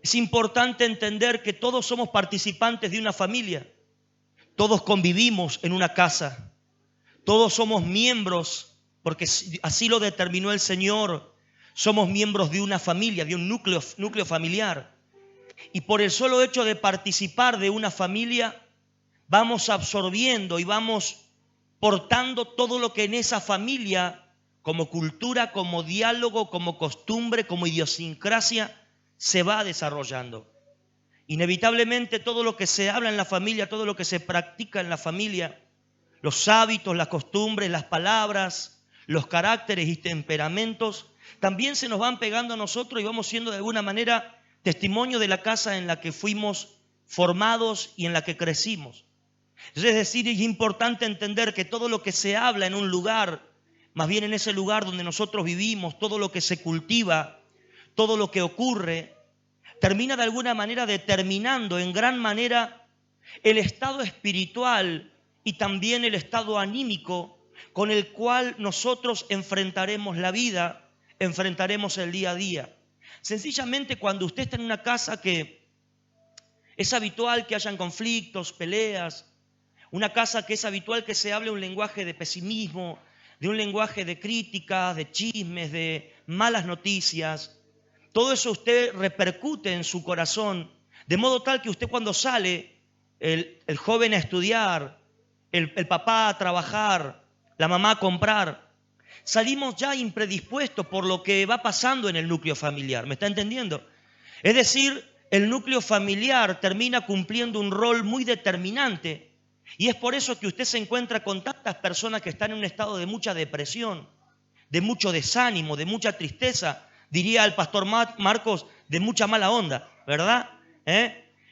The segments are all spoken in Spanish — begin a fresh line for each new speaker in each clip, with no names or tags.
Es importante entender que todos somos participantes de una familia. Todos convivimos en una casa. Todos somos miembros, porque así lo determinó el Señor. Somos miembros de una familia, de un núcleo familiar. Y por el solo hecho de participar de una familia, vamos absorbiendo y vamos portando todo lo que en esa familia, como cultura, como diálogo, como costumbre, como idiosincrasia, se va desarrollando. Inevitablemente todo lo que se habla en la familia, todo lo que se practica en la familia, los hábitos, las costumbres, las palabras, los caracteres y temperamentos, también se nos van pegando a nosotros y vamos siendo de alguna manera testimonio de la casa en la que fuimos formados y en la que crecimos. Es decir, es importante entender que todo lo que se habla en un lugar, más bien en ese lugar donde nosotros vivimos, todo lo que se cultiva, todo lo que ocurre, termina de alguna manera determinando en gran manera el estado espiritual y también el estado anímico con el cual nosotros enfrentaremos la vida, enfrentaremos el día a día. Sencillamente cuando usted está en una casa que es habitual que hayan conflictos, peleas, una casa que es habitual que se hable un lenguaje de pesimismo, de un lenguaje de críticas, de chismes, de malas noticias. Todo eso usted repercute en su corazón, de modo tal que usted cuando sale, el joven a estudiar, el papá a trabajar, la mamá a comprar, salimos ya impredispuestos por lo que va pasando en el núcleo familiar. ¿Me está entendiendo? Es decir, el núcleo familiar termina cumpliendo un rol muy determinante. Y es por eso que usted se encuentra con tantas personas que están en un estado de mucha depresión, de mucho desánimo, de mucha tristeza. Diría el pastor Marcos, de mucha mala onda, ¿verdad?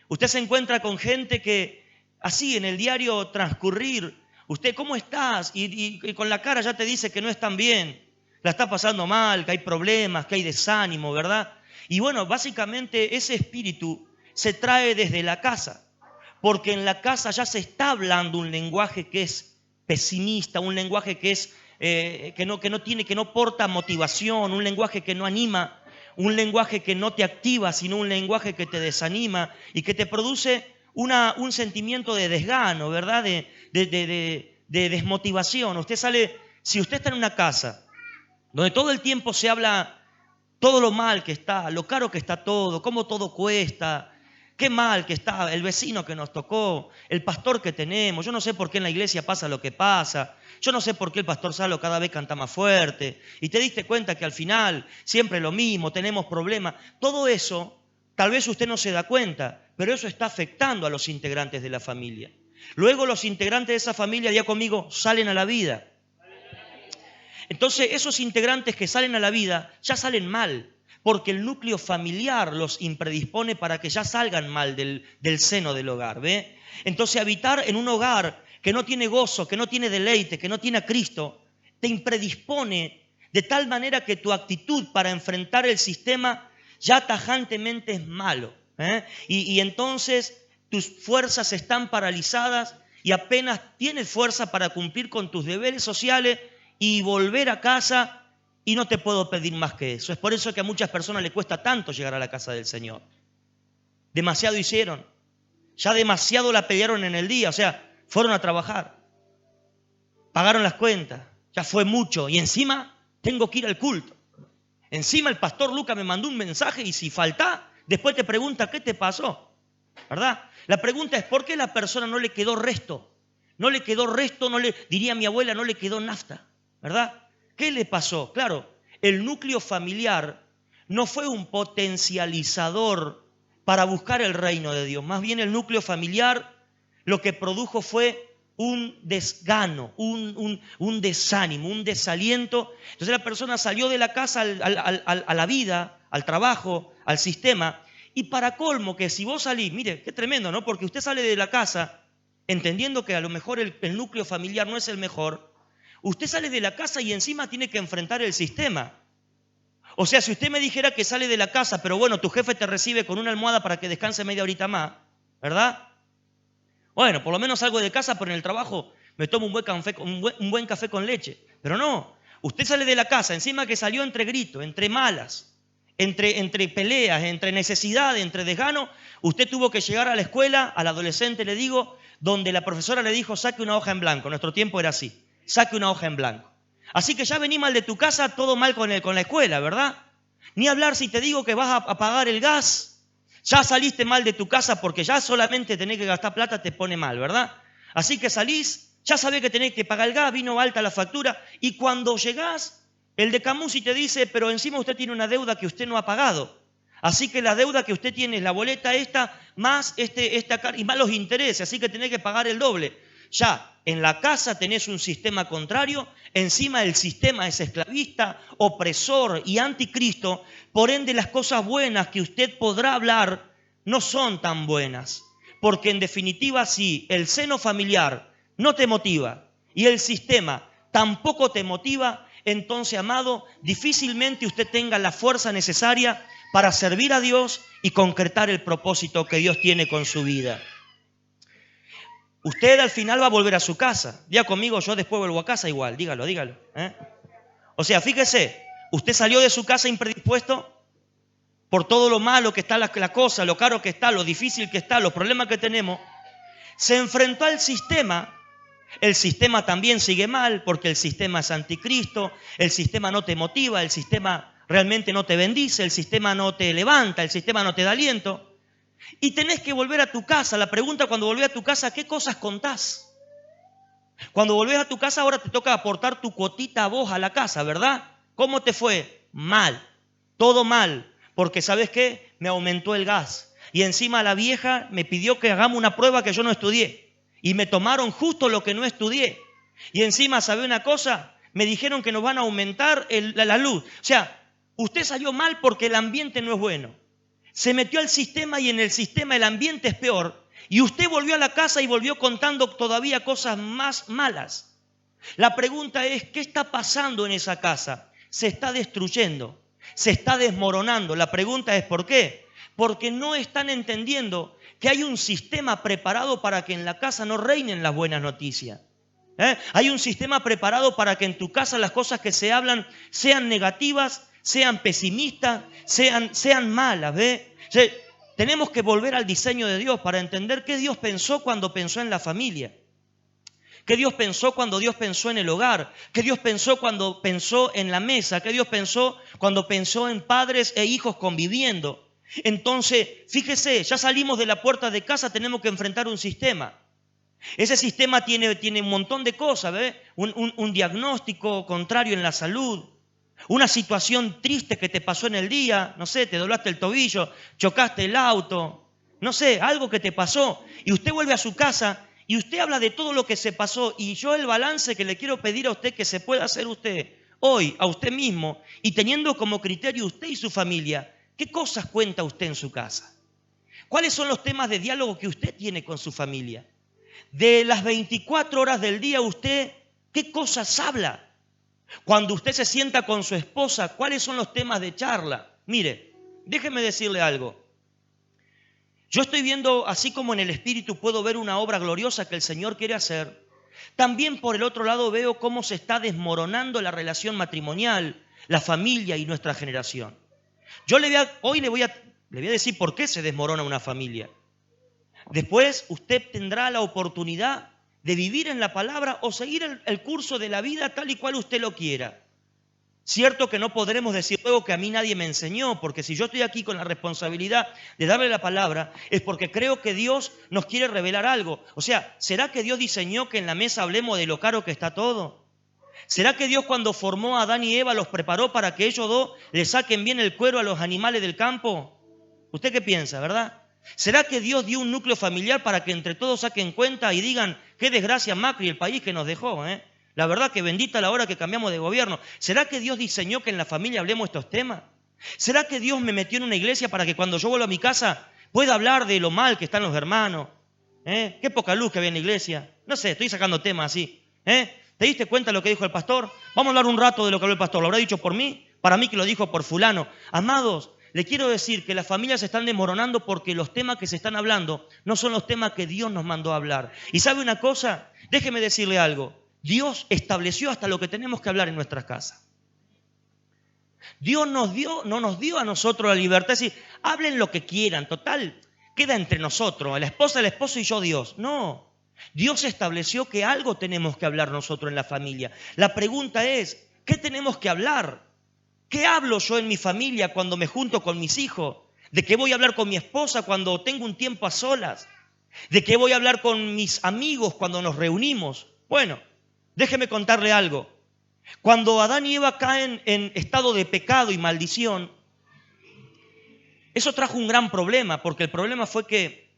Usted se encuentra con gente que así en el diario transcurrir, usted ¿cómo estás? Y con la cara ya te dice que no están bien, la está pasando mal, que hay problemas, que hay desánimo, ¿verdad? Y bueno, básicamente ese espíritu se trae desde la casa. Porque en la casa ya se está hablando un lenguaje que es pesimista, un lenguaje que es que no porta motivación, un lenguaje que no anima, un lenguaje que no te activa, sino un lenguaje que te desanima y que te produce un sentimiento de desgano, ¿verdad? De desmotivación. Usted sale, si usted está en una casa donde todo el tiempo se habla todo lo mal que está, lo caro que está todo, cómo todo cuesta, qué mal que está el vecino que nos tocó, el pastor que tenemos. Yo no sé por qué en la iglesia pasa lo que pasa. Yo no sé por qué el pastor Salo cada vez canta más fuerte. Y te diste cuenta que al final siempre lo mismo, tenemos problemas. Todo eso, tal vez usted no se da cuenta, pero eso está afectando a los integrantes de la familia. Luego los integrantes de esa familia, ya conmigo, salen a la vida. Entonces esos integrantes que salen a la vida ya salen mal. Porque el núcleo familiar los impredispone para que ya salgan mal del seno del hogar, ¿ve? Entonces habitar en un hogar que no tiene gozo, que no tiene deleite, que no tiene a Cristo, te impredispone de tal manera que tu actitud para enfrentar el sistema ya tajantemente es malo, ¿eh? Y entonces tus fuerzas están paralizadas y apenas tienes fuerza para cumplir con tus deberes sociales y volver a casa. Y no te puedo pedir más que eso. Es por eso que a muchas personas les cuesta tanto llegar a la casa del Señor. Demasiado hicieron. Ya demasiado la pelearon en el día. O sea, fueron a trabajar. Pagaron las cuentas. Ya fue mucho. Y encima tengo que ir al culto. Encima el pastor Lucas me mandó un mensaje y si falta, después te pregunta ¿qué te pasó? ¿Verdad? La pregunta es ¿por qué a la persona no le quedó resto? No le quedó resto, diría mi abuela, no le quedó nafta. ¿Verdad? ¿Qué le pasó? Claro, el núcleo familiar no fue un potencializador para buscar el reino de Dios. Más bien el núcleo familiar lo que produjo fue un desgano, un desánimo, un desaliento. Entonces la persona salió de la casa a la vida, al trabajo, al sistema. Y para colmo que si vos salís, mire, qué tremendo, ¿no? Porque usted sale de la casa entendiendo que a lo mejor el núcleo familiar no es el mejor. Usted sale de la casa y encima tiene que enfrentar el sistema. O sea, si usted me dijera que sale de la casa, pero bueno, tu jefe te recibe con una almohada para que descanse media horita más, ¿verdad? Bueno, por lo menos salgo de casa, pero en el trabajo me tomo un buen café con leche. Pero no, usted sale de la casa, encima que salió entre gritos, entre malas, entre peleas, entre necesidad, entre desgano, usted tuvo que llegar a la escuela, al adolescente le digo, donde la profesora le dijo, saque una hoja en blanco. Nuestro tiempo era así, saque una hoja en blanco. Así que ya vení mal de tu casa, todo mal con la escuela, ¿verdad? Ni hablar si te digo que vas a pagar el gas. Ya saliste mal de tu casa porque ya solamente tenés que gastar plata te pone mal, ¿verdad? Así que salís, ya sabés que tenés que pagar el gas, vino alta la factura. Y cuando llegás, el de Camusi te dice, pero encima usted tiene una deuda que usted no ha pagado. Así que la deuda que usted tiene es la boleta esta, más y más los intereses. Así que tenés que pagar el doble. Ya en la casa tenés un sistema contrario, encima el sistema es esclavista, opresor y anticristo, por ende las cosas buenas que usted podrá hablar no son tan buenas, porque en definitiva si el seno familiar no te motiva y el sistema tampoco te motiva, entonces, amado, difícilmente usted tenga la fuerza necesaria para servir a Dios y concretar el propósito que Dios tiene con su vida. Usted al final va a volver a su casa. Diga conmigo, yo después vuelvo a casa igual. Dígalo. O sea, fíjese, usted salió de su casa impredispuesto por todo lo malo que está la cosa, lo caro que está, lo difícil que está, los problemas que tenemos. Se enfrentó al sistema. El sistema también sigue mal porque el sistema es anticristo, el sistema no te motiva, el sistema realmente no te bendice, el sistema no te levanta, el sistema no te da aliento. Y tenés que volver a tu casa. La pregunta cuando volvés a tu casa, ¿qué cosas contás? Cuando volvés a tu casa ahora te toca aportar tu cuotita a vos a la casa, ¿verdad? ¿Cómo te fue? Mal, todo mal, porque ¿sabes qué? Me aumentó el gas y encima la vieja me pidió que hagamos una prueba que yo no estudié y me tomaron justo lo que no estudié y encima, ¿sabe una cosa? Me dijeron que nos van a aumentar la luz. O sea, usted salió mal porque el ambiente no es bueno. Se metió al sistema y en el sistema el ambiente es peor. Y usted volvió a la casa y volvió contando todavía cosas más malas. La pregunta es, ¿qué está pasando en esa casa? Se está destruyendo, se está desmoronando. La pregunta es, ¿por qué? Porque no están entendiendo que hay un sistema preparado para que en la casa no reinen las buenas noticias. Hay un sistema preparado para que en tu casa las cosas que se hablan sean negativas, sean pesimistas, sean malas, ¿ves? O sea, tenemos que volver al diseño de Dios para entender qué Dios pensó cuando pensó en la familia. ¿Qué Dios pensó cuando Dios pensó en el hogar? ¿Qué Dios pensó cuando pensó en la mesa? ¿Qué Dios pensó cuando pensó en padres e hijos conviviendo? Entonces, fíjese, ya salimos de la puerta de casa, tenemos que enfrentar un sistema. Ese sistema tiene un montón de cosas, ¿ves? Un diagnóstico contrario en la salud. Una situación triste que te pasó en el día, no sé, te doblaste el tobillo, chocaste el auto, no sé, algo que te pasó. Y usted vuelve a su casa y usted habla de todo lo que se pasó. Y yo el balance que le quiero pedir a usted que se pueda hacer usted hoy, a usted mismo, y teniendo como criterio usted y su familia, ¿qué cosas cuenta usted en su casa? ¿Cuáles son los temas de diálogo que usted tiene con su familia? De las 24 horas del día, usted, ¿qué cosas habla? Cuando usted se sienta con su esposa, ¿cuáles son los temas de charla? Mire, déjeme decirle algo. Yo estoy viendo, así como en el Espíritu puedo ver una obra gloriosa que el Señor quiere hacer, también por el otro lado veo cómo se está desmoronando la relación matrimonial, la familia y nuestra generación. Yo hoy le voy a decir por qué se desmorona una familia. Después usted tendrá la oportunidad de vivir en la palabra o seguir el curso de la vida tal y cual usted lo quiera. Cierto que no podremos decir luego que a mí nadie me enseñó, porque si yo estoy aquí con la responsabilidad de darle la palabra, es porque creo que Dios nos quiere revelar algo. O sea, ¿será que Dios diseñó que en la mesa hablemos de lo caro que está todo? ¿Será que Dios cuando formó a Adán y Eva los preparó para que ellos dos le saquen bien el cuero a los animales del campo? ¿Usted qué piensa, verdad? ¿Será que Dios dio un núcleo familiar para que entre todos saquen cuenta y digan qué desgracia Macri, el país que nos dejó? La verdad que bendita la hora que cambiamos de gobierno. ¿Será que Dios diseñó que en la familia hablemos estos temas? ¿Será que Dios me metió en una iglesia para que cuando yo vuelva a mi casa pueda hablar de lo mal que están los hermanos? Qué poca luz que había en la iglesia. No sé, estoy sacando temas así. ¿Te diste cuenta de lo que dijo el pastor? Vamos a hablar un rato de lo que habló el pastor. ¿Lo habrá dicho por mí? Para mí que lo dijo por fulano. Amados, le quiero decir que las familias se están desmoronando porque los temas que se están hablando no son los temas que Dios nos mandó a hablar. ¿Y sabe una cosa? Déjeme decirle algo. Dios estableció hasta lo que tenemos que hablar en nuestras casas. Dios no nos dio a nosotros la libertad de decir, hablen lo que quieran, total, queda entre nosotros, la esposa, el esposo y yo Dios. No, Dios estableció que algo tenemos que hablar nosotros en la familia. La pregunta es, ¿qué tenemos que hablar? ¿Qué hablo yo en mi familia cuando me junto con mis hijos? ¿De qué voy a hablar con mi esposa cuando tengo un tiempo a solas? ¿De qué voy a hablar con mis amigos cuando nos reunimos? Bueno, déjeme contarle algo. Cuando Adán y Eva caen en estado de pecado y maldición, eso trajo un gran problema, porque el problema fue que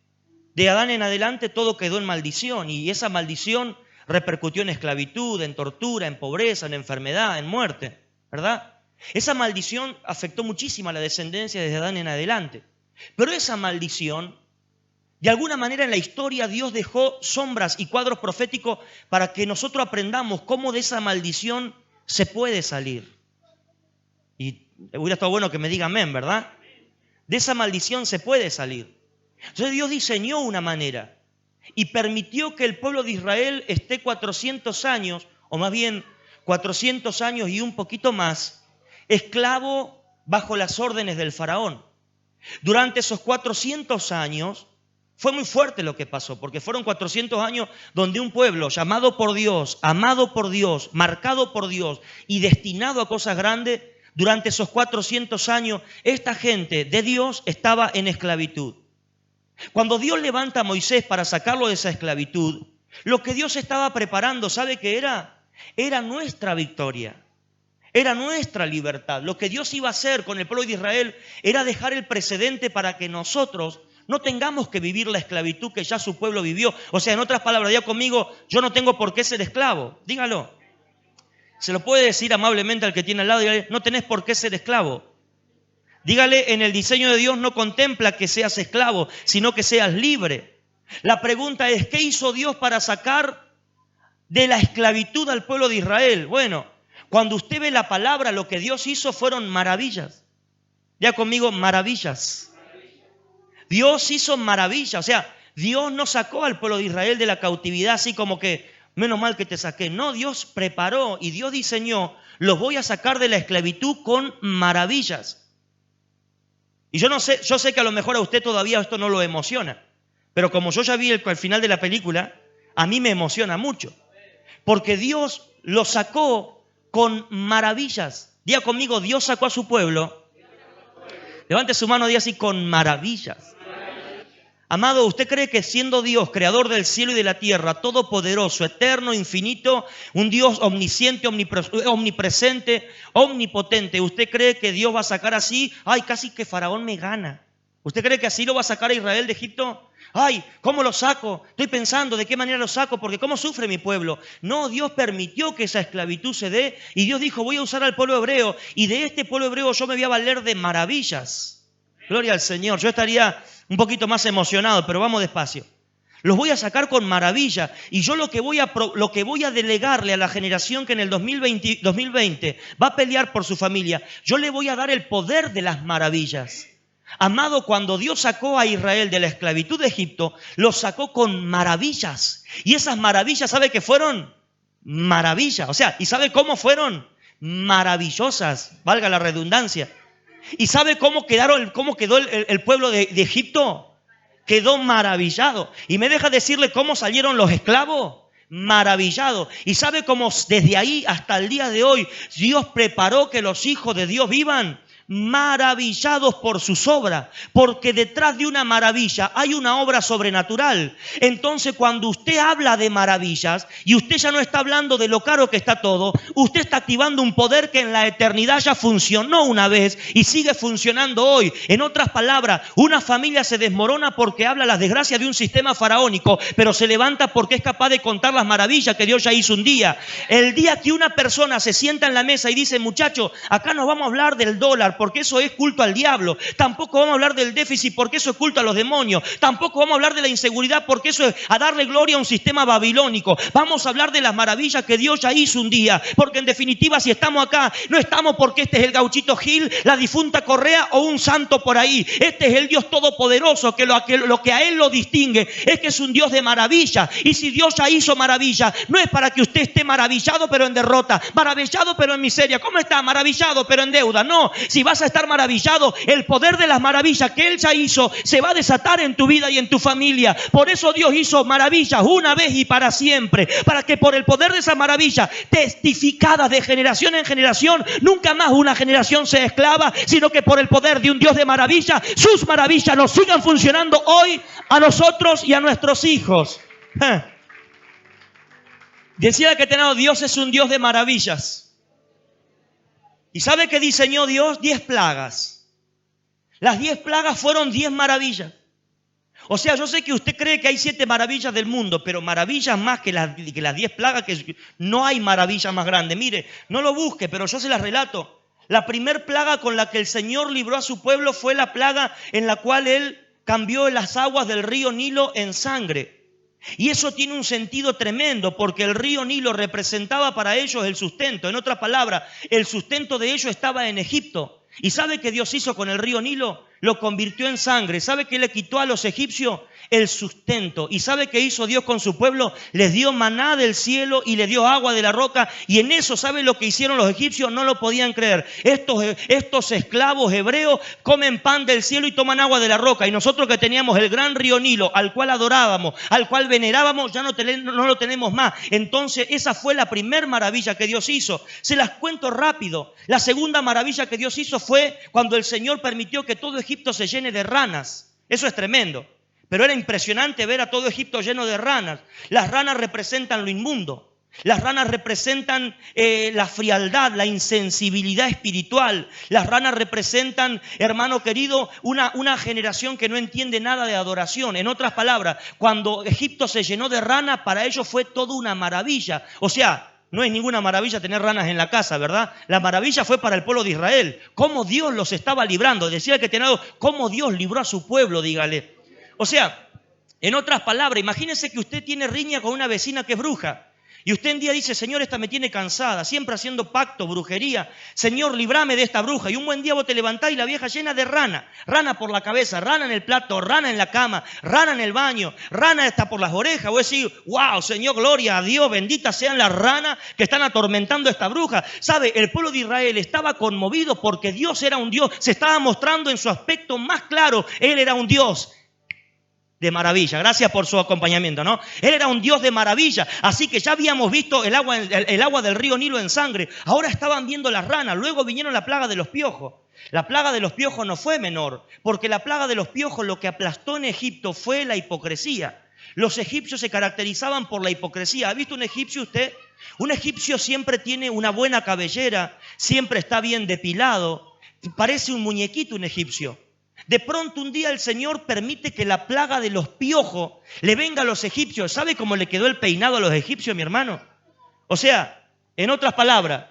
de Adán en adelante todo quedó en maldición, y esa maldición repercutió en esclavitud, en tortura, en pobreza, en enfermedad, en muerte, ¿verdad? Esa maldición afectó muchísimo a la descendencia desde Adán en adelante. Pero esa maldición, de alguna manera en la historia Dios dejó sombras y cuadros proféticos para que nosotros aprendamos cómo de esa maldición se puede salir. Y hubiera estado bueno que me diga amén, ¿verdad? De esa maldición se puede salir. Entonces Dios diseñó una manera y permitió que el pueblo de Israel esté 400 años, o más bien 400 años y un poquito más, esclavo bajo las órdenes del faraón. Durante esos 400 años fue muy fuerte lo que pasó, porque fueron 400 años donde un pueblo llamado por Dios, amado por Dios, marcado por Dios y destinado a cosas grandes, durante esos 400 años esta gente de Dios estaba en esclavitud. Cuando Dios levanta a Moisés para sacarlo de esa esclavitud, lo que Dios estaba preparando, ¿sabe qué era? Era nuestra victoria. Era nuestra libertad. Lo que Dios iba a hacer con el pueblo de Israel era dejar el precedente para que nosotros no tengamos que vivir la esclavitud que ya su pueblo vivió. O sea, en otras palabras, diga conmigo, yo no tengo por qué ser esclavo. Dígalo. Se lo puede decir amablemente al que tiene al lado, dígale, no tenés por qué ser esclavo. Dígale, en el diseño de Dios no contempla que seas esclavo, sino que seas libre. La pregunta es, ¿qué hizo Dios para sacar de la esclavitud al pueblo de Israel? Bueno, cuando usted ve la palabra, lo que Dios hizo fueron maravillas. Ya conmigo, maravillas. Dios hizo maravillas. O sea, Dios no sacó al pueblo de Israel de la cautividad así como que, menos mal que te saqué. No, Dios preparó y Dios diseñó, los voy a sacar de la esclavitud con maravillas. Y yo sé que a lo mejor a usted todavía esto no lo emociona. Pero como yo ya vi al final de la película, a mí me emociona mucho. Porque Dios lo sacó con maravillas. Diga conmigo, Dios sacó a su pueblo. Levante su mano y diga así, con maravillas. Amado, ¿usted cree que siendo Dios, creador del cielo y de la tierra, todopoderoso, eterno, infinito, un Dios omnisciente, omnipresente, omnipotente, ¿usted cree que Dios va a sacar así? Ay, casi que Faraón me gana. ¿Usted cree que así lo va a sacar a Israel de Egipto? Ay, ¿cómo lo saco? Estoy pensando, ¿de qué manera lo saco? Porque ¿cómo sufre mi pueblo? No, Dios permitió que esa esclavitud se dé y Dios dijo, voy a usar al pueblo hebreo y de este pueblo hebreo yo me voy a valer de maravillas. Gloria al Señor. Yo estaría un poquito más emocionado, pero vamos despacio. Los voy a sacar con maravilla y yo lo que voy a delegarle a la generación que en el 2020 va a pelear por su familia, yo le voy a dar el poder de las maravillas. Amado, cuando Dios sacó a Israel de la esclavitud de Egipto, los sacó con maravillas. Y esas maravillas, ¿sabe qué fueron? Maravillas. O sea, ¿y sabe cómo fueron? Maravillosas, valga la redundancia. ¿Y sabe cómo quedó el pueblo de Egipto? Quedó maravillado. ¿Y me deja decirle cómo salieron los esclavos? Maravillados. ¿Y sabe cómo desde ahí hasta el día de hoy Dios preparó que los hijos de Dios vivan? Maravillados por sus obras, porque detrás de una maravilla hay una obra sobrenatural. Entonces cuando usted habla de maravillas y usted ya no está hablando de lo caro que está todo, usted está activando un poder que en la eternidad ya funcionó una vez y sigue funcionando hoy. En otras palabras, una familia se desmorona porque habla las desgracias de un sistema faraónico, pero se levanta porque es capaz de contar las maravillas que Dios ya hizo un día. El día que una persona se sienta en la mesa y dice, muchachos, acá nos vamos a hablar del dólar, porque eso es culto al diablo. Tampoco vamos a hablar del déficit, porque eso es culto a los demonios. Tampoco vamos a hablar de la inseguridad, porque eso es a darle gloria a un sistema babilónico. Vamos a hablar de las maravillas que Dios ya hizo un día, porque en definitiva, si estamos acá, no estamos porque este es el Gauchito Gil, la difunta Correa o un santo por ahí. Este es el Dios todopoderoso, que lo que a Él lo distingue es que es un Dios de maravilla. Y si Dios ya hizo maravilla, no es para que usted esté maravillado pero en derrota, maravillado pero en miseria. ¿Cómo está? Maravillado pero en deuda. No, si vas a estar maravillado, el poder de las maravillas que Él ya hizo se va a desatar en tu vida y en tu familia. Por eso Dios hizo maravillas una vez y para siempre, para que por el poder de esa maravilla, testificadas de generación en generación, nunca más una generación sea esclava, sino que por el poder de un Dios de maravilla, sus maravillas nos sigan funcionando hoy a nosotros y a nuestros hijos. Decía que Dios es un Dios de maravillas. ¿Y sabe qué diseñó Dios? 10 plagas. Las 10 plagas fueron 10 maravillas. O sea, yo sé que usted cree que hay 7 maravillas del mundo, pero maravillas más que las 10 plagas, que no hay maravilla más grande. Mire, no lo busque, pero yo se las relato. La primer plaga con la que el Señor libró a su pueblo fue la plaga en la cual Él cambió las aguas del río Nilo en sangre. Y eso tiene un sentido tremendo, porque el río Nilo representaba para ellos el sustento. En otras palabras, el sustento de ellos estaba en Egipto. ¿Y sabe qué Dios hizo con el río Nilo? Lo convirtió en sangre. ¿Sabe qué le quitó a los egipcios? El sustento. ¿Y sabe qué hizo Dios con su pueblo? Les dio maná del cielo y les dio agua de la roca. Y en eso, ¿sabe lo que hicieron los egipcios? No lo podían creer. Estos esclavos hebreos comen pan del cielo y toman agua de la roca. Y nosotros que teníamos el gran río Nilo, al cual adorábamos, al cual venerábamos, ya no lo tenemos más. Entonces, esa fue la primera maravilla que Dios hizo. Se las cuento rápido. La segunda maravilla que Dios hizo fue cuando el Señor permitió que todo Egipto se llene de ranas. Eso es tremendo. Pero era impresionante ver a todo Egipto lleno de ranas. Las ranas representan lo inmundo. Las ranas representan la frialdad, la insensibilidad espiritual. Las ranas representan, hermano querido, una generación que no entiende nada de adoración. En otras palabras, cuando Egipto se llenó de ranas, para ellos fue toda una maravilla. O sea, no es ninguna maravilla tener ranas en la casa, ¿verdad? La maravilla fue para el pueblo de Israel. Cómo Dios los estaba librando. Decía que cómo Dios libró a su pueblo, dígale. O sea, en otras palabras, imagínese que usted tiene riña con una vecina que es bruja. Y usted un día dice, Señor, esta me tiene cansada, siempre haciendo pacto, brujería. Señor, líbrame de esta bruja. Y un buen día vos te levantás y la vieja llena de rana. Rana por la cabeza, rana en el plato, rana en la cama, rana en el baño, rana hasta por las orejas. Vos decís, wow, Señor, gloria a Dios, benditas sean las ranas que están atormentando a esta bruja. ¿Sabe? El pueblo de Israel estaba conmovido porque Dios era un Dios. Se estaba mostrando en su aspecto más claro. Él era un Dios de maravilla. Gracias por su acompañamiento, ¿no? Él era un Dios de maravilla. Así que ya habíamos visto el agua del río Nilo en sangre. Ahora estaban viendo las ranas. Luego vinieron la plaga de los piojos. La plaga de los piojos no fue menor, porque la plaga de los piojos lo que aplastó en Egipto fue la hipocresía. Los egipcios se caracterizaban por la hipocresía. ¿Ha visto un egipcio usted? Un egipcio siempre tiene una buena cabellera, siempre está bien depilado. Parece un muñequito un egipcio. De pronto un día el Señor permite que la plaga de los piojos le venga a los egipcios. ¿Sabe cómo le quedó el peinado a los egipcios, mi hermano? O sea, en otras palabras,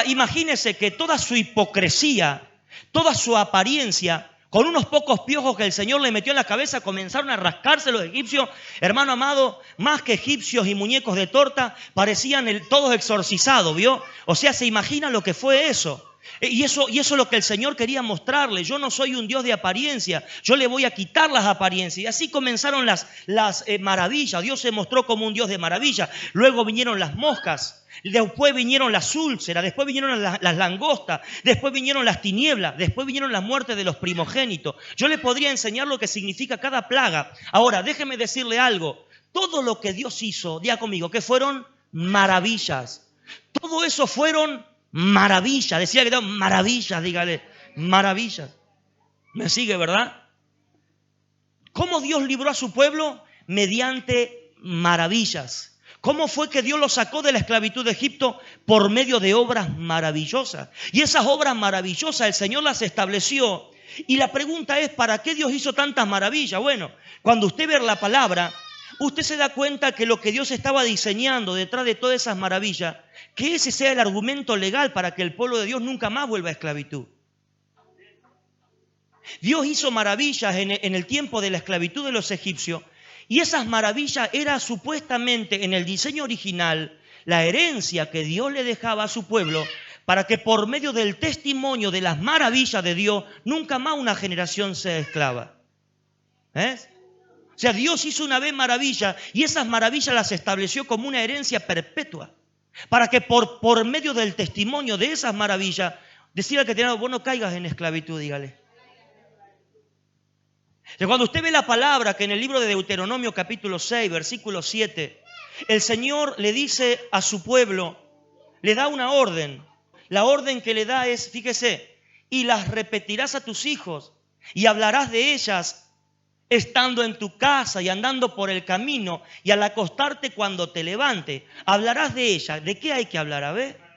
imagínese que toda su hipocresía, toda su apariencia, con unos pocos piojos que el Señor le metió en la cabeza, comenzaron a rascarse los egipcios. Hermano amado, más que egipcios y muñecos de torta, parecían todos exorcizados, ¿vio? O sea, ¿se imagina lo que fue eso? Y eso es lo que el Señor quería mostrarle. Yo no soy un Dios de apariencia, yo le voy a quitar las apariencias. Y así comenzaron las maravillas. Dios se mostró como un Dios de maravilla. Luego vinieron las moscas, después vinieron las úlceras, después vinieron las langostas, después vinieron las tinieblas, después vinieron las muertes de los primogénitos. Yo le podría enseñar lo que significa cada plaga. Ahora, déjeme decirle algo. Todo lo que Dios hizo, diga conmigo, que fueron maravillas. Todo eso fueron maravillas. Decía que eran maravillas, dígale, maravillas. ¿Me sigue, verdad? ¿Cómo Dios libró a su pueblo? Mediante maravillas. ¿Cómo fue que Dios los sacó de la esclavitud de Egipto? Por medio de obras maravillosas. Y esas obras maravillosas el Señor las estableció. Y la pregunta es, ¿para qué Dios hizo tantas maravillas? Bueno, cuando usted ve la palabra, usted se da cuenta que lo que Dios estaba diseñando detrás de todas esas maravillas que ese sea el argumento legal para que el pueblo de Dios nunca más vuelva a esclavitud. Dios hizo maravillas en el tiempo de la esclavitud de los egipcios, y esas maravillas era supuestamente en el diseño original la herencia que Dios le dejaba a su pueblo para que por medio del testimonio de las maravillas de Dios nunca más una generación sea esclava. ¿Ves? O sea, Dios hizo una vez maravillas y esas maravillas las estableció como una herencia perpetua para que por medio del testimonio de esas maravillas, decirle al que tiene, vos no caigas en esclavitud, dígale. Cuando usted ve la palabra que en el libro de Deuteronomio capítulo 6, versículo 7, el Señor le dice a su pueblo, le da una orden. La orden que le da es, fíjese, y las repetirás a tus hijos y hablarás de ellas estando en tu casa y andando por el camino y al acostarte cuando te levante. Hablarás de ellas. ¿De qué hay que hablar? A ver.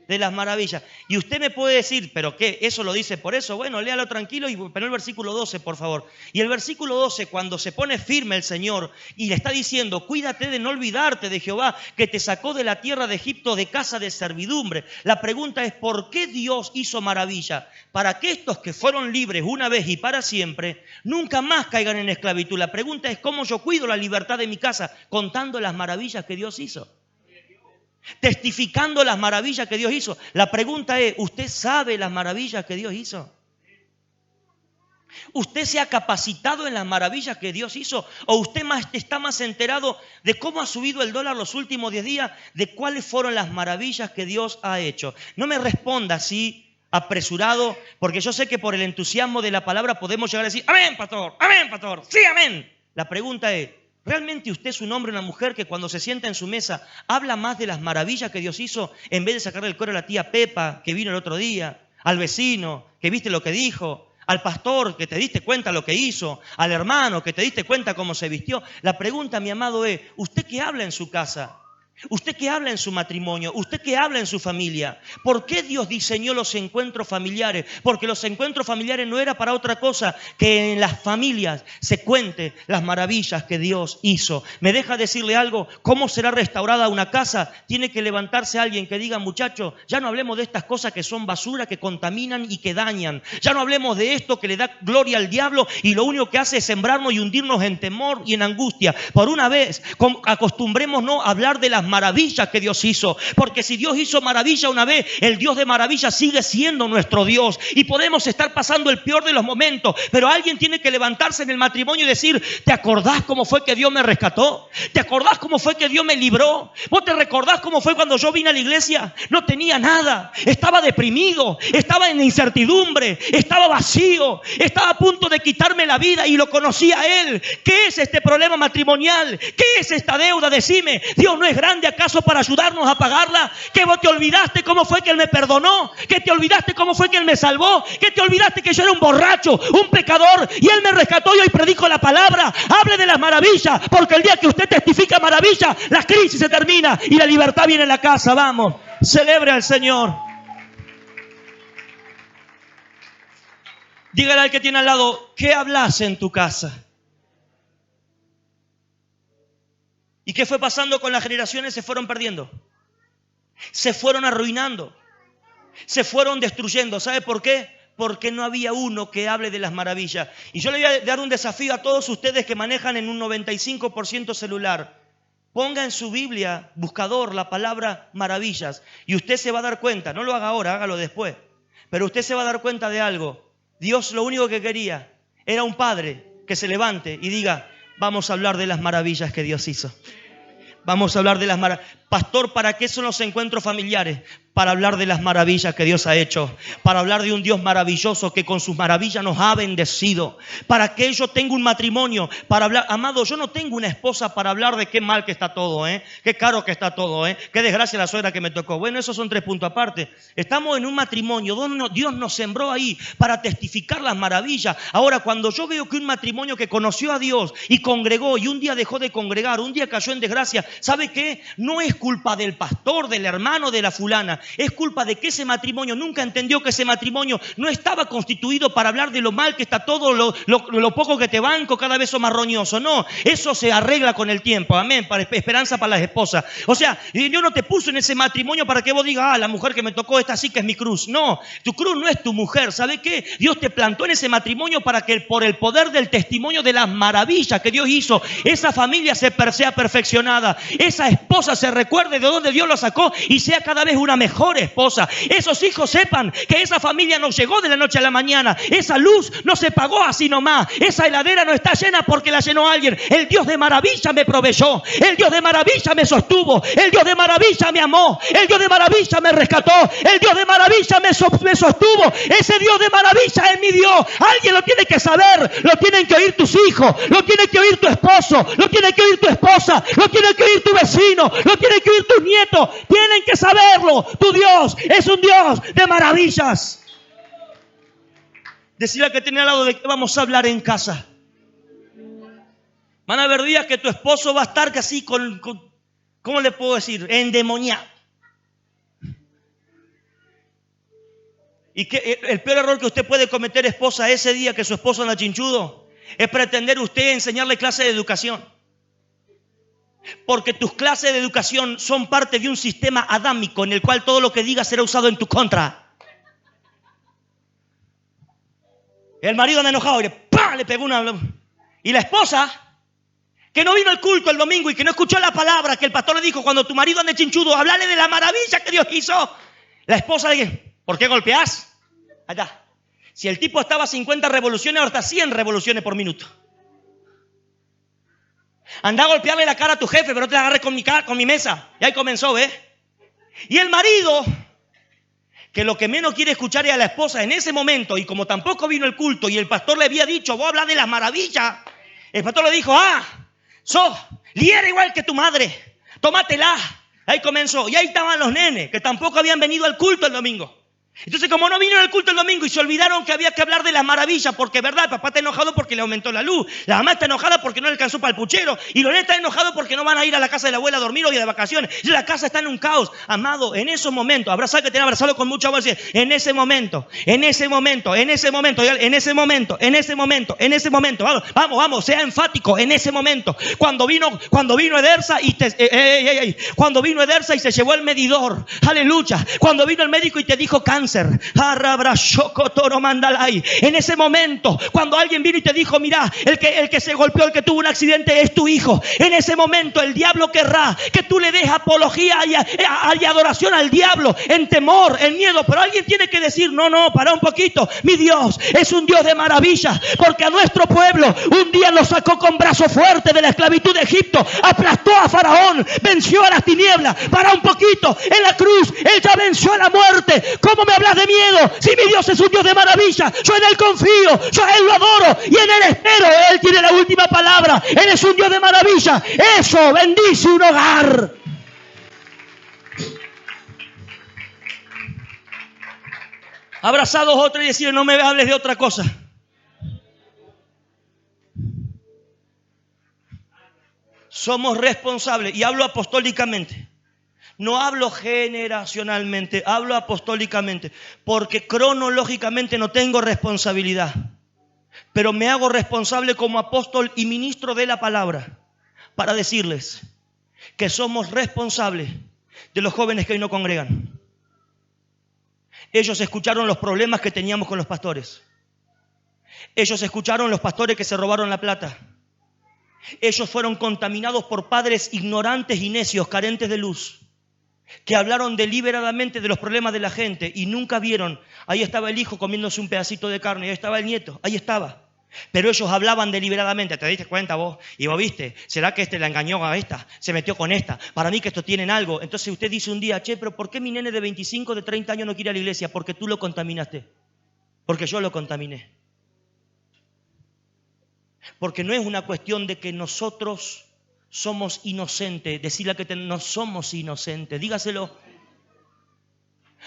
De las maravillas. Y usted me puede decir, ¿pero qué? ¿Eso lo dice por eso? Bueno, léalo tranquilo y pero el versículo 12, por favor. Y el versículo 12, cuando se pone firme el Señor y le está diciendo, cuídate de no olvidarte de Jehová, que te sacó de la tierra de Egipto de casa de servidumbre. La pregunta es, ¿por qué Dios hizo maravilla? Para que estos que fueron libres una vez y para siempre, nunca más caigan en esclavitud. La pregunta es, ¿cómo yo cuido la libertad de mi casa? Contando las maravillas que Dios hizo. Testificando las maravillas que Dios hizo. La pregunta es, ¿usted sabe las maravillas que Dios hizo? ¿Usted se ha capacitado en las maravillas que Dios hizo? ¿O usted está más enterado de cómo ha subido el dólar los últimos 10 días? ¿De cuáles fueron las maravillas que Dios ha hecho? No me responda así apresurado, porque yo sé que por el entusiasmo de la palabra podemos llegar a decir, amén, pastor, sí, amén. La pregunta es, ¿realmente usted es un hombre o una mujer que cuando se sienta en su mesa habla más de las maravillas que Dios hizo en vez de sacarle el cuero a la tía Pepa que vino el otro día, al vecino que viste lo que dijo, al pastor que te diste cuenta lo que hizo, al hermano que te diste cuenta cómo se vistió? La pregunta, mi amado, es, ¿usted qué habla en su casa? ¿Usted qué habla en su matrimonio? ¿Usted qué habla en su familia? ¿Por qué Dios diseñó los encuentros familiares? Porque los encuentros familiares no era para otra cosa que en las familias se cuente las maravillas que Dios hizo. ¿Me deja decirle algo? ¿Cómo será restaurada una casa? Tiene que levantarse alguien que diga, muchachos, ya no hablemos de estas cosas que son basura, que contaminan y que dañan. Ya no hablemos de esto que le da gloria al diablo y lo único que hace es sembrarnos y hundirnos en temor y en angustia. Por una vez, acostumbrémonos a hablar de las maravillas que Dios hizo, porque si Dios hizo maravilla una vez, el Dios de maravilla sigue siendo nuestro Dios y podemos estar pasando el peor de los momentos, pero alguien tiene que levantarse en el matrimonio y decir, ¿te acordás cómo fue que Dios me rescató? ¿Te acordás cómo fue que Dios me libró? ¿Vos te recordás cómo fue cuando yo vine a la iglesia? No tenía nada, estaba deprimido, estaba en incertidumbre, estaba vacío, estaba a punto de quitarme la vida y lo conocí a Él. ¿Qué es este problema matrimonial? ¿Qué es esta deuda? Decime, Dios no es grande acaso para ayudarnos a pagarla. ¿Que vos te olvidaste cómo fue que Él me perdonó? ¿Que te olvidaste cómo fue que Él me salvó? ¿Que te olvidaste que yo era un borracho, un pecador y Él me rescató y hoy predico la palabra? Hable de las maravillas, porque el día que usted testifica maravillas, la crisis se termina y la libertad viene en la casa. Vamos, celebre al Señor. Dígale al que tiene al lado, ¿qué hablas en tu casa? ¿Y qué fue pasando con las generaciones? Se fueron perdiendo, se fueron arruinando, se fueron destruyendo. ¿Sabe por qué? Porque no había uno que hable de las maravillas. Y yo le voy a dar un desafío a todos ustedes que manejan en un 95% celular. Ponga en su Biblia, buscador, la palabra maravillas y usted se va a dar cuenta, no lo haga ahora, hágalo después, pero usted se va a dar cuenta de algo. Dios lo único que quería era un padre que se levante y diga, vamos a hablar de las maravillas que Dios hizo. Vamos a hablar de las maravillas. Pastor, ¿para qué son los encuentros familiares? Para hablar de las maravillas que Dios ha hecho. Para hablar de un Dios maravilloso que con sus maravillas nos ha bendecido. Para que yo tenga un matrimonio. Para hablar, amado, yo no tengo una esposa para hablar de qué mal que está todo, qué caro que está todo, qué desgracia la suegra que me tocó. Bueno, esos son 3 puntos aparte. Estamos en un matrimonio donde Dios nos sembró ahí para testificar las maravillas. Ahora, cuando yo veo que un matrimonio que conoció a Dios y congregó y un día dejó de congregar, un día cayó en desgracia, ¿sabe qué? No es culpa del pastor, del hermano, de la fulana. es culpa de que ese matrimonio nunca entendió que ese matrimonio no estaba constituido para hablar de lo mal que está todo, lo poco que te banco, cada vez sos más roñoso. No, eso se arregla con el tiempo. Amén. Para esperanza para las esposas. O sea, Dios no te puso en ese matrimonio para que vos digas, la mujer que me tocó, esta sí que es mi cruz. No, tu cruz no es tu mujer. ¿Sabe qué? Dios te plantó en ese matrimonio para que por el poder del testimonio de las maravillas que Dios hizo, esa familia sea perfeccionada. Esa esposa se recuerde de dónde Dios lo sacó y sea cada vez una mejor esposa. Esos hijos sepan que esa familia no llegó de la noche a la mañana. Esa luz no se pagó así nomás. Esa heladera no está llena porque la llenó alguien. El Dios de maravilla me proveyó. El Dios de maravilla me sostuvo. El Dios de maravilla me amó. El Dios de maravilla me rescató. El Dios de maravilla me sostuvo. Ese Dios de maravilla es mi Dios. Alguien lo tiene que saber. Lo tienen que oír tus hijos. Lo tiene que oír tu esposo. Lo tiene que oír tu esposa. Lo tiene que oír tu vecino. Lo tiene que oír tus nietos. Tienen que saberlo. Tu Dios es un Dios de maravillas. Decía que tenía al lado de que vamos a hablar en casa. Van a haber días que tu esposo va a estar casi con ¿cómo le puedo decir? Endemoniado. Y que el peor error que usted puede cometer, esposa, ese día que su esposo anda chinchudo, es pretender usted enseñarle clases de educación. Porque tus clases de educación son parte de un sistema adámico en el cual todo lo que digas será usado en tu contra. El marido anda enojado y le pegó una. Y la esposa, que no vino al culto el domingo y que no escuchó la palabra que el pastor le dijo, cuando tu marido ande chinchudo, hablale de la maravilla que Dios hizo. La esposa le dice, ¿por qué golpeás? Allá. Si el tipo estaba a 50 revoluciones, ahora está a 100 revoluciones por minuto. Anda a golpearle la cara a tu jefe, pero no te la agarres con mi mesa. Y ahí comenzó, ¿ves? Y el marido, que lo que menos quiere escuchar es a la esposa en ese momento, y como tampoco vino el culto y el pastor le había dicho, vos hablas de las maravillas, el pastor le dijo, sos liera igual que tu madre, tómatela. Ahí comenzó, y ahí estaban los nenes, que tampoco habían venido al culto el domingo. Entonces, como no vinieron al culto el domingo y se olvidaron que había que hablar de las maravillas, porque verdad, el papá está enojado porque le aumentó la luz, la mamá está enojada porque no le alcanzó para el puchero, y los nenes están enojados porque no van a ir a la casa de la abuela a dormir hoy de vacaciones, y la casa está en un caos. Amado, en esos momentos, abrazar que tiene abrazarlo con mucha voz, en ese momento, vamos, sea enfático, en ese momento, cuando vino Edersa y cuando vino Edersa y se llevó el medidor, aleluya, cuando vino el médico y te dijo cáncer, en ese momento, cuando alguien vino y te dijo, mira, el que se golpeó, el que tuvo un accidente es tu hijo, en ese momento el diablo querrá que tú le des apología y adoración al diablo, en temor, en miedo, pero alguien tiene que decir, no, para un poquito, mi Dios es un Dios de maravilla, porque a nuestro pueblo un día nos sacó con brazo fuerte de la esclavitud de Egipto, aplastó a Faraón, venció a las tinieblas, para un poquito, en la cruz, Él ya venció a la muerte. ¿Cómo me hablas de miedo? Si mi Dios es un Dios de maravilla, yo en Él confío, yo a Él lo adoro y en Él espero. Él tiene la última palabra. Él es un Dios de maravilla. Eso bendice un hogar. Abrazados otros y decir, no me hables de otra cosa. Somos responsables, y hablo apostólicamente. No hablo generacionalmente, hablo apostólicamente, porque cronológicamente no tengo responsabilidad, pero me hago responsable como apóstol y ministro de la palabra para decirles que somos responsables de los jóvenes que hoy no congregan. Ellos escucharon los problemas que teníamos con los pastores. Ellos escucharon los pastores que se robaron la plata. Ellos fueron contaminados por padres ignorantes y necios, carentes de luz, que hablaron deliberadamente de los problemas de la gente y nunca vieron. Ahí estaba el hijo comiéndose un pedacito de carne, ahí estaba el nieto, ahí estaba. Pero ellos hablaban deliberadamente. ¿Te diste cuenta vos? Y vos viste, ¿será que este la engañó a esta? Se metió con esta. Para mí que estos tienen algo. Entonces usted dice un día, pero ¿por qué mi nene de 25, de 30 años no quiere ir a la iglesia? Porque tú lo contaminaste. Porque yo lo contaminé. Porque no es una cuestión de que nosotros somos inocentes. Decirle que no somos inocentes. Dígaselo.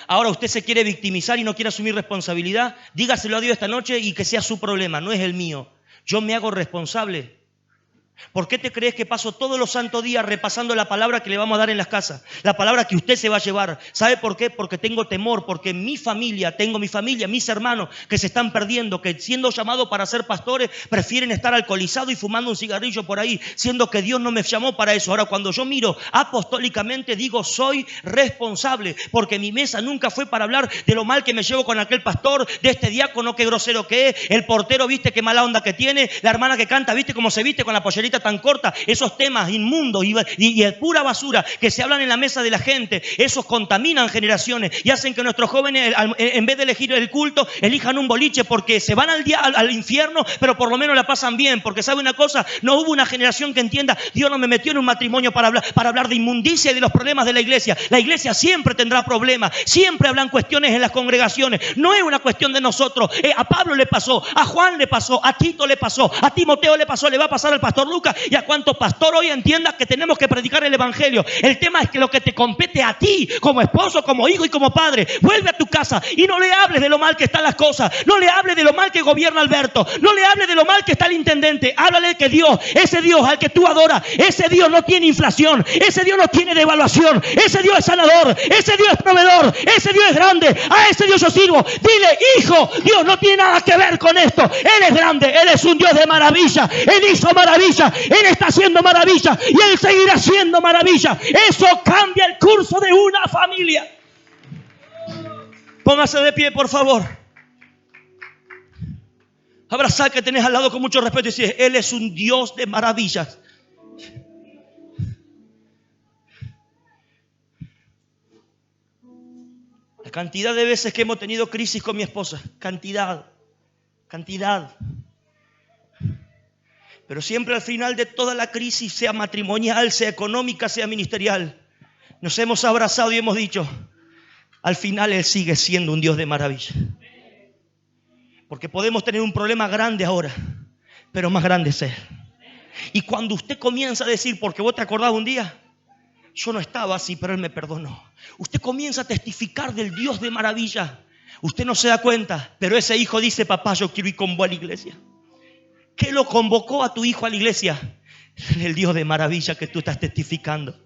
Ahora usted se quiere victimizar y no quiere asumir responsabilidad. Dígaselo a Dios esta noche y que sea su problema, no es el mío. Yo me hago responsable ¿Por qué te crees que paso todos los santos días repasando la palabra que le vamos a dar en las casas? La palabra que usted se va a llevar. ¿Sabe por qué? Porque tengo temor, porque tengo mi familia, mis hermanos que se están perdiendo, que siendo llamados para ser pastores, prefieren estar alcoholizados y fumando un cigarrillo por ahí, siendo que Dios no me llamó para eso. Ahora, cuando yo miro apostólicamente, digo, soy responsable, porque mi mesa nunca fue para hablar de lo mal que me llevo con aquel pastor, de este diácono, qué grosero que es, el portero, viste qué mala onda que tiene, la hermana que canta, viste cómo se viste con la pollerita tan corta. Esos temas inmundos y pura basura que se hablan en la mesa de la gente, esos contaminan generaciones y hacen que nuestros jóvenes, en vez de elegir el culto, elijan un boliche, porque se van al infierno, pero por lo menos la pasan bien. Porque sabe una cosa, no hubo una generación que entienda, Dios no me metió en un matrimonio para hablar de inmundicia y de los problemas de la iglesia. La iglesia siempre tendrá problemas, siempre hablan cuestiones en las congregaciones. No es una cuestión de nosotros. A Pablo le pasó, a Juan le pasó, a Tito le pasó, a Timoteo le pasó, le va a pasar al pastor Lucas y a cuanto pastor hoy entienda que tenemos que predicar el evangelio. El tema es que lo que te compete a ti, como esposo, como hijo y como padre, vuelve a tu casa y no le hables de lo mal que están las cosas, no le hables de lo mal que gobierna Alberto, no le hables de lo mal que está el intendente. Háblale que Dios, ese Dios al que tú adoras, ese Dios no tiene inflación, ese Dios no tiene devaluación, ese Dios es sanador, ese Dios es proveedor, ese Dios es grande, a ese Dios yo sirvo. Dile, hijo, Dios no tiene nada que ver con esto, Él es grande, Él es un Dios de maravilla, Él hizo maravilla, Él está haciendo maravilla y Él seguirá haciendo maravilla. Eso cambia el curso de una familia. Póngase de pie, por favor. Abrazar que tenés al lado con mucho respeto y decir, Él es un Dios de maravillas. La cantidad de veces que hemos tenido crisis con mi esposa, cantidad. Pero siempre al final de toda la crisis, sea matrimonial, sea económica, sea ministerial, nos hemos abrazado y hemos dicho, al final Él sigue siendo un Dios de maravilla. Porque podemos tener un problema grande ahora, pero más grande es Él. Y cuando usted comienza a decir, porque vos te acordás un día, yo no estaba así, pero Él me perdonó. Usted comienza a testificar del Dios de maravilla. Usted no se da cuenta, pero ese hijo dice, papá, yo quiero ir con vos a la iglesia. ¿Qué lo convocó a tu hijo a la iglesia? El Dios de maravilla que tú estás testificando.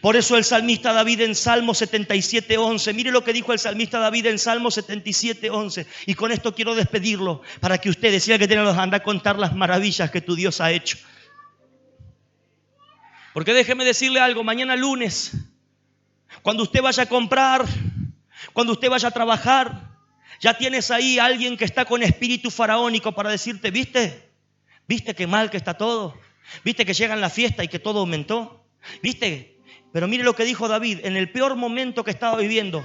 Por eso el salmista David en Salmo 77:11, mire lo que dijo el salmista David en Salmo 77:11. Y con esto quiero despedirlo para que usted decida que tiene que andar a contar las maravillas que tu Dios ha hecho. Porque déjeme decirle algo, mañana lunes, cuando usted vaya a comprar, cuando usted vaya a trabajar, ya tienes ahí a alguien que está con espíritu faraónico para decirte, ¿viste qué mal que está todo? ¿Viste que llega en la fiesta y que todo aumentó? ¿Viste? Pero mire lo que dijo David, en el peor momento que estaba viviendo.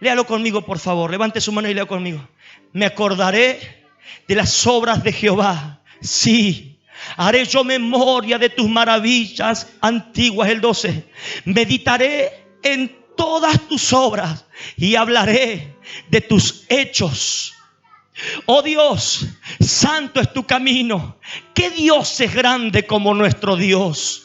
Léalo conmigo, por favor, levante su mano y lea conmigo. Me acordaré de las obras de Jehová, sí. Haré yo memoria de tus maravillas antiguas, el 12. Meditaré en todas tus obras y hablaré de tus hechos. Oh Dios, santo es tu camino. ¿Qué Dios es grande como nuestro Dios?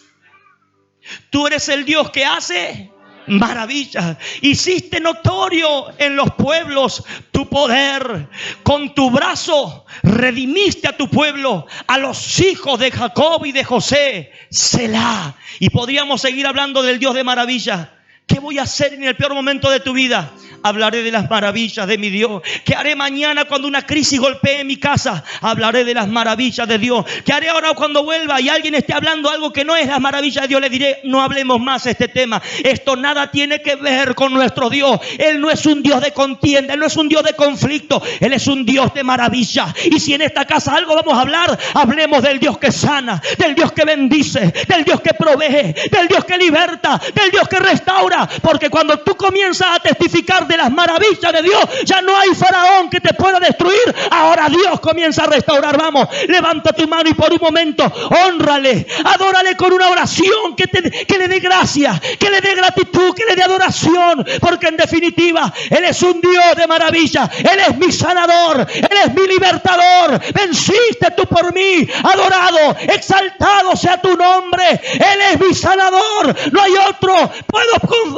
Tú eres el Dios que hace maravillas. Hiciste notorio en los pueblos tu poder. Con tu brazo redimiste a tu pueblo, a los hijos de Jacob y de José. Selah. Y podríamos seguir hablando del Dios de maravillas. ¿Qué voy a hacer en el peor momento de tu vida? Hablaré de las maravillas de mi Dios. ¿Qué haré mañana cuando una crisis golpee mi casa? Hablaré de las maravillas de Dios. ¿Qué haré ahora cuando vuelva y alguien esté hablando algo que no es las maravillas de Dios? Le diré, no hablemos más de este tema. Esto nada tiene que ver con nuestro Dios. Él no es un Dios de contienda, Él no es un Dios de conflicto. Él es un Dios de maravilla. Y si en esta casa algo vamos a hablar, hablemos del Dios que sana, del Dios que bendice, del Dios que provee, del Dios que liberta, del Dios que restaura. Porque cuando tú comienzas a testificar de las maravillas de Dios, ya no hay faraón que te pueda destruir. Ahora Dios comienza a restaurar. Vamos, levanta tu mano y por un momento honrale, adórale con una oración que le dé gracia, que le dé gratitud, que le dé adoración. Porque en definitiva Él es un Dios de maravilla. Él es mi sanador, Él es mi libertador. Venciste tú por mí. Adorado, exaltado sea tu nombre. Él es mi sanador, no hay otro. Puedo confiar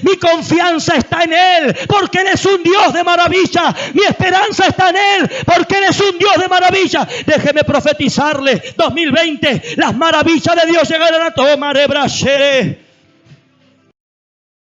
Mi confianza está en Él, porque Él es un Dios de maravilla. Mi esperanza está en Él, porque Él es un Dios de maravilla. Déjeme profetizarle, 2020, las maravillas de Dios llegarán a tomar.